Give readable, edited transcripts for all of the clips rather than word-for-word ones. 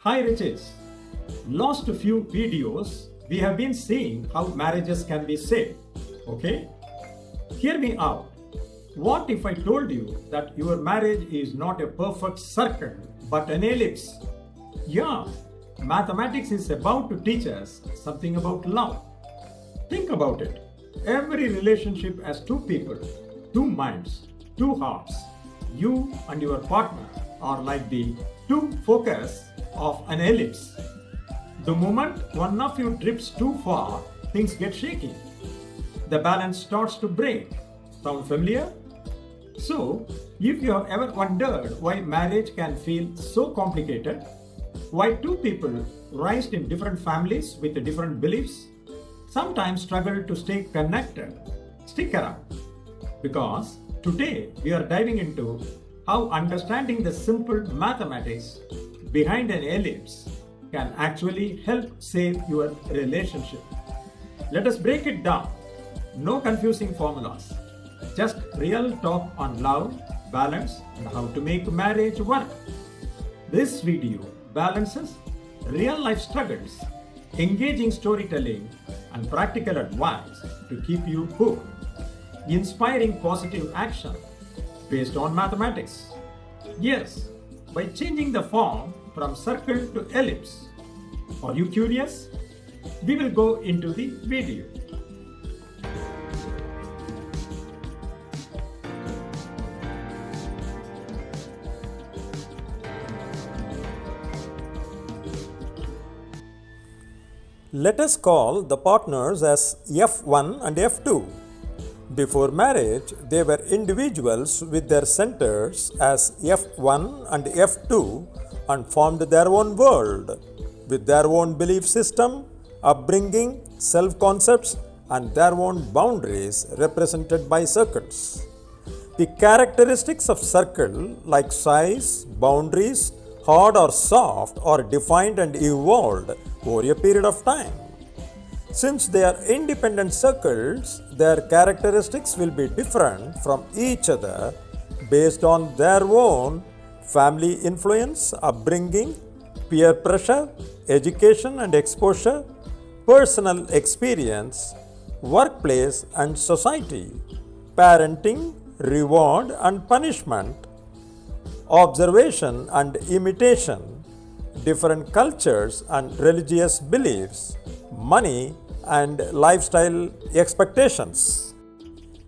Hi Riches. Last few videos we have been seeing how marriages can be saved. Okay? Hear me out. What if I told you that your marriage is not a perfect circle but an ellipse? Yeah, mathematics is about to teach us something about love. Think about it. Every relationship has two people, two minds, two hearts. You and your partner are like the two focus of an ellipse. The moment one of you drifts too far, things get shaky. The balance starts to break. Sound familiar? So, if you have ever wondered why marriage can feel so complicated, why two people raised in different families with different beliefs sometimes struggle to stay connected, stick around. Because today we are diving into how understanding the simple mathematics behind an ellipse can actually help save your relationship. Let us break it down. No confusing formulas. Just real talk on love, balance, and how to make marriage work. This video balances real life struggles, engaging storytelling, and practical advice to keep you hooked. Inspiring positive action based on mathematics. Yes, by changing the form from circle to ellipse. Are you curious? We will go into the video. Let us call the partners as F1 and F2. Before marriage, they were individuals with their centers as F1 and F2 and formed their own world with their own belief system, upbringing, self-concepts, and their own boundaries represented by circles. The characteristics of circle like size, boundaries, hard or soft are defined and evolved over a period of time. Since they are independent circles, their characteristics will be different from each other based on their own family influence, upbringing, peer pressure, education and exposure, personal experience, workplace and society, parenting, reward and punishment, observation and imitation, different cultures and religious beliefs, money and lifestyle expectations.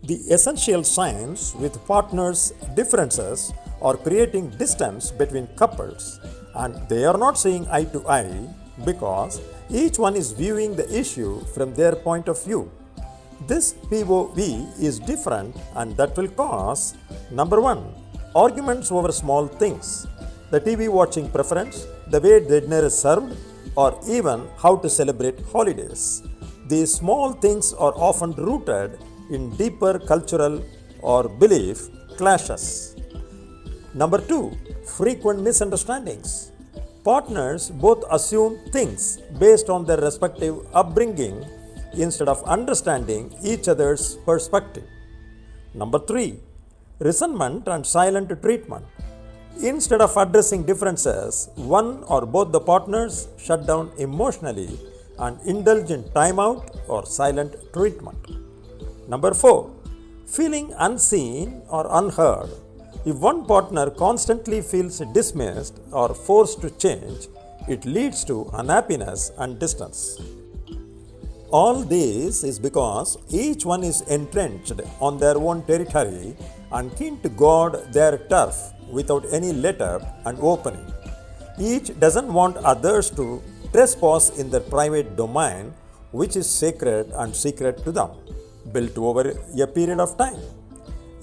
The essential signs with partners' differences are creating distance between couples, and they are not seeing eye to eye because each one is viewing the issue from their point of view. This POV is different, and that will cause number 1, arguments over small things, the TV watching preference, the way dinner is served, or even how to celebrate holidays. These small things are often rooted in deeper cultural or belief clashes. Number 2, frequent misunderstandings. Partners both assume things based on their respective upbringing instead of understanding each other's perspective. Number 3, resentment and silent treatment. Instead of addressing differences, one or both the partners shut down emotionally and indulge in timeout or silent treatment. Number 4, feeling unseen or unheard. If one partner constantly feels dismissed or forced to change, it leads to unhappiness and distance. All this is because each one is entrenched on their own territory and keen to guard their turf without any let-up and opening. Each doesn't want others to trespass in their private domain, which is sacred and secret to them, built over a period of time.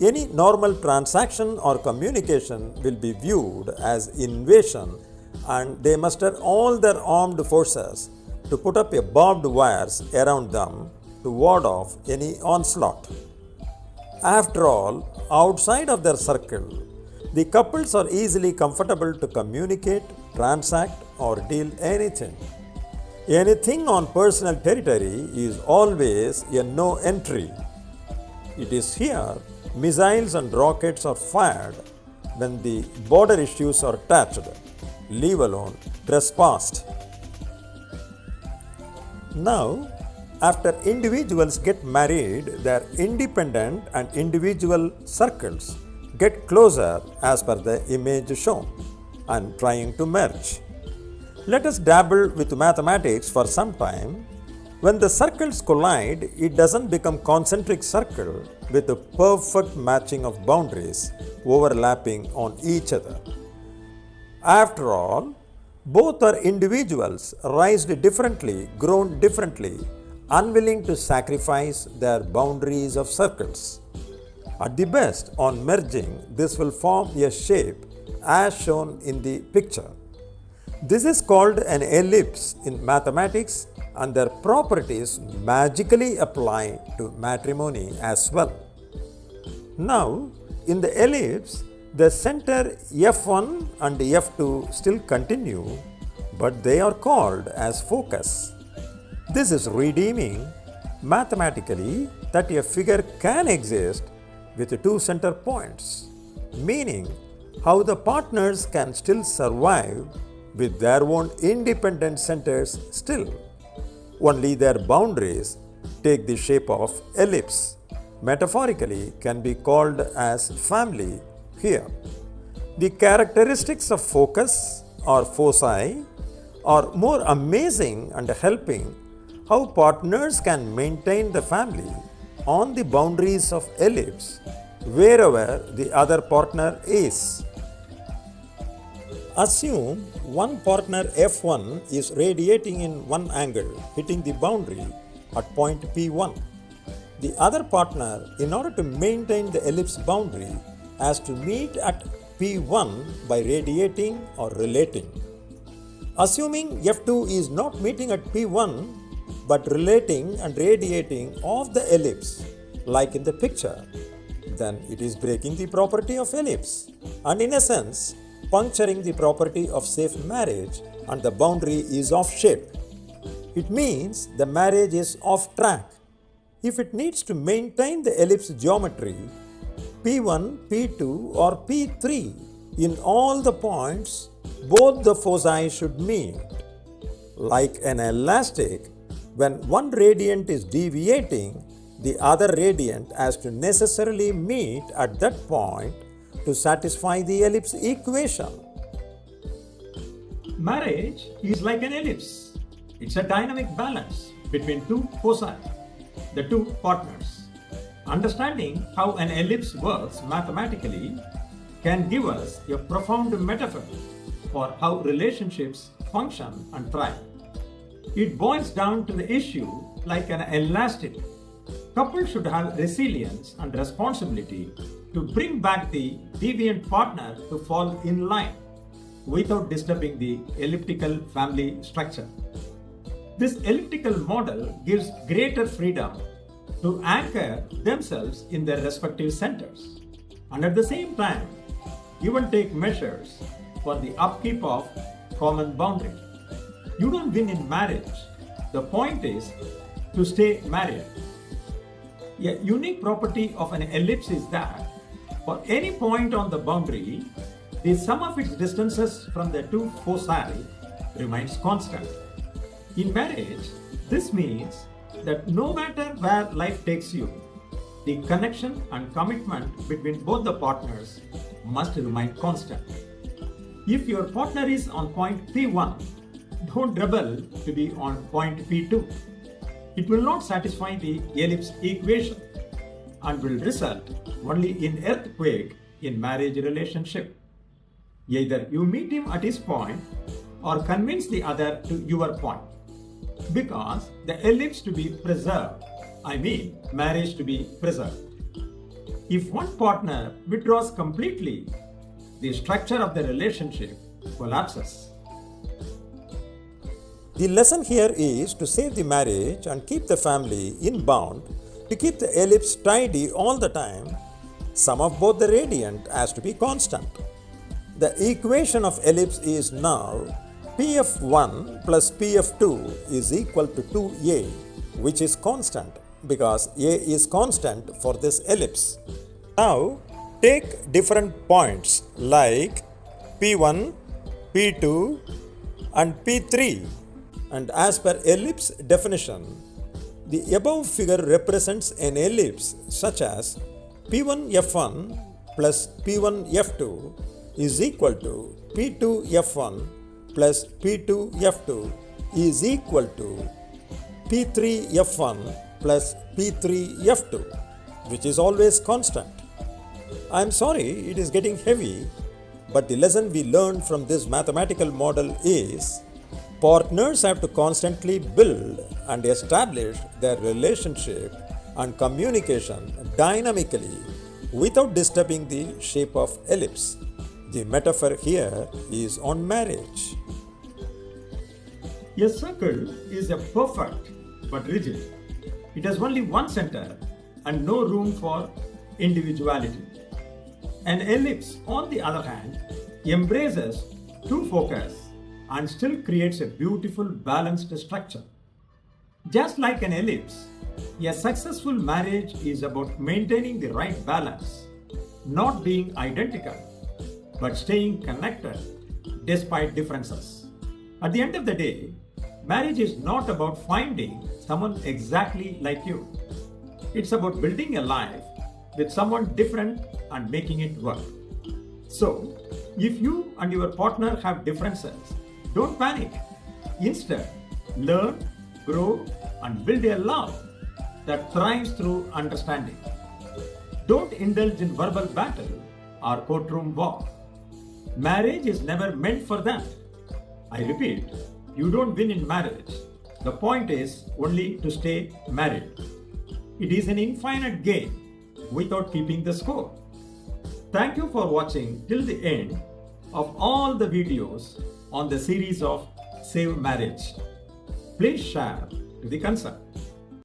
Any normal transaction or communication will be viewed as invasion, and they muster all their armed forces to put up a barbed wires around them to ward off any onslaught. After all, outside of their circle, the couples are easily comfortable to communicate, transact, or deal anything. Anything on personal territory is always a no entry. It is here missiles and rockets are fired, when the border issues are touched, leave alone trespassed. Now, after individuals get married, their independent and individual circles get closer as per the image shown and trying to merge. Let us dabble with mathematics for some time. When the circles collide, it doesn't become concentric circle with a perfect matching of boundaries overlapping on each other. After all, both are individuals raised differently, grown differently, unwilling to sacrifice their boundaries of circles. At the best, on merging, this will form a shape as shown in the picture. This is called an ellipse in mathematics, and their properties magically apply to matrimony as well. Now, in the ellipse, the center F1 and F2 still continue, but they are called as focus. This is redeeming mathematically that a figure can exist with two center points, meaning how the partners can still survive with their own independent centers still. Only their boundaries take the shape of ellipse. Metaphorically can be called as family here. The characteristics of focus or foci are more amazing and helping how partners can maintain the family on the boundaries of ellipse wherever the other partner is. Assume one partner F1 is radiating in one angle, hitting the boundary at point P1. The other partner, in order to maintain the ellipse boundary, has to meet at P1 by radiating or relating. Assuming F2 is not meeting at P1 but relating and radiating off the ellipse, like in the picture, then it is breaking the property of ellipse and in a sense puncturing the property of safe marriage, and the boundary is off shape. It means the marriage is off track. If it needs to maintain the ellipse geometry, P1, P2 or P3, in all the points, both the foci should meet. Like an elastic, when one radiant is deviating, the other radiant has to necessarily meet at that point to satisfy the ellipse equation. Marriage is like an ellipse. It's a dynamic balance between two foci, the two partners. Understanding how an ellipse works mathematically can give us a profound metaphor for how relationships function and thrive. It boils down to the issue like an elastic. Couples should have resilience and responsibility to bring back the deviant partner to fall in line without disturbing the elliptical family structure. This elliptical model gives greater freedom to anchor themselves in their respective centers and at the same time even take measures for the upkeep of common boundary. You don't win in marriage. The point is to stay married. A unique property of an ellipse is that for any point on the boundary, the sum of its distances from the two foci remains constant. In marriage, this means that no matter where life takes you, the connection and commitment between both the partners must remain constant. If your partner is on point P1, don't rebel to be on point P2. It will not satisfy the ellipse equation and will result only in earthquake in marriage relationship. Either you meet him at his point or convince the other to your point. Because the ellipse to be preserved, marriage to be preserved. If one partner withdraws completely, the structure of the relationship collapses. The lesson here is to save the marriage and keep the family in bound. To keep the ellipse tidy all the time, sum of both the radiant has to be constant. The equation of ellipse is now Pf1 plus Pf2 is equal to 2a, which is constant because a is constant for this ellipse. Now, Take different points like P1, P2, and P3. And as per ellipse definition, the above figure represents an ellipse such as P1F1 plus P1F2 is equal to P2F1 plus P2F2 is equal to P3F1 plus P3F2, which is always constant. I am sorry it is getting heavy, but the lesson we learned from this mathematical model is partners have to constantly build and establish their relationship and communication dynamically without disturbing the shape of ellipse. The metaphor here is on marriage. A circle is a perfect but rigid. It has only one center and no room for individuality. An ellipse, on the other hand, embraces two foci and still creates a beautiful balanced structure. Just like an ellipse, a successful marriage is about maintaining the right balance, not being identical, but staying connected despite differences. At the end of the day, marriage is not about finding someone exactly like you. It's about building a life with someone different and making it work. So, if you and your partner have differences, don't panic. Instead, learn, grow, and build a love that thrives through understanding. Don't indulge in verbal battle or courtroom war. Marriage is never meant for that. I repeat, you don't win in marriage. The point is only to stay married. It is an infinite game without keeping the score. Thank you for watching till the end of all the videos on the series of Save Marriage. Please share to the concerned.